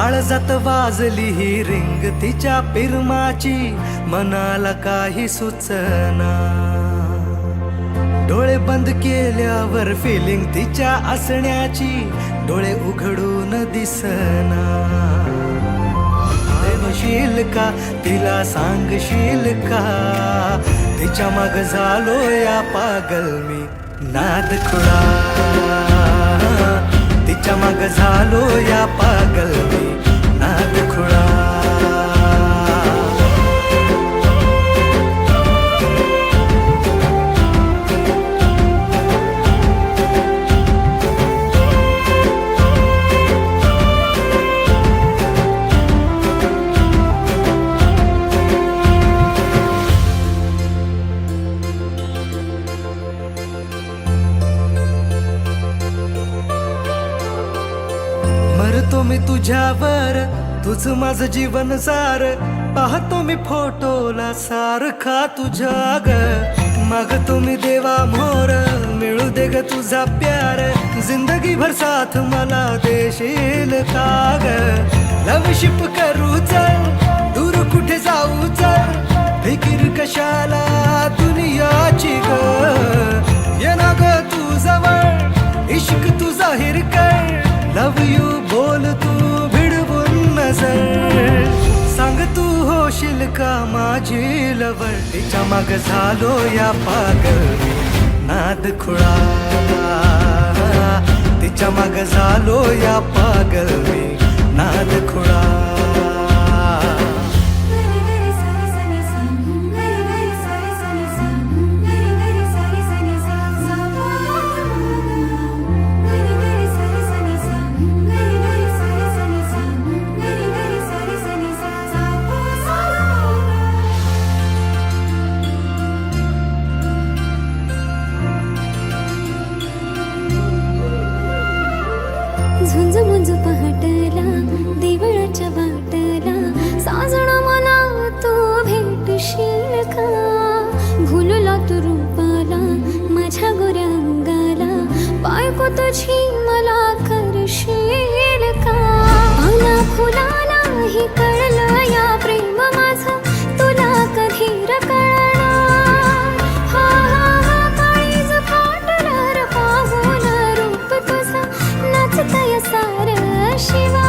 काळजात वाजली ही रिंग तिच्या पिरमाची, मनाला काही सुचना. डोळे बंद केल्यावर फिलिंग तिच्या असण्याची, डोळे उघडून दिसना. प्रेमशील का तिला सांगशील का, तिच्या माग झालो या पागल मी नाद खुळा. तिच्या माग झालो या पागल मी नाद खुळा. मरतो मी तुझ्यावर, तुझ माझं जीवन सार. पाहतो मी फोटोला सारखा तुझ्या ग. मागतो मी देवा मोर, मिळू दे ग तुझा प्यार. जिंदगी भर साथ मला देशील का ग. लवशिप करू चल, दूर कुठे जाऊ चल. फिकीर कशाला दुनियाची ग. ये ना ग तू जवळ, इश्क तू जाहीर कर. लव यू बोल तू भिडवून नजर. सांग तू होशील का माझी लवळ. तिच्या माग झालो या पागल मी नाद खुळा. तिच्या माग झालो या पागल मी नाद खुळा. झुंज मुंज पहाटला देवळाच्या वाटला. साजणा मला तू भेटशील का. भुलला तू रूपाला माझ्या गोऱ्या अंगाला. बायको तुझी मला करशील का. पाना फुलाला ही कळलं या प्रेम माझं तुला कधी कळणार. हा हा हा काळीज फाटलं र पाहून रूप तुझं नाचतय सार शिवा.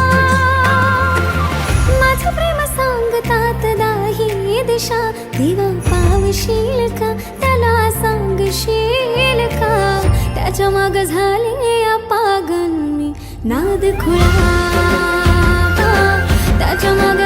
माझं प्रेम सांगतात दाही दिशा. देवा पावशील का त्याला सांगशील का. त्याच्या माग झाले या पागल मी नाद खुळा. त्याच्या माग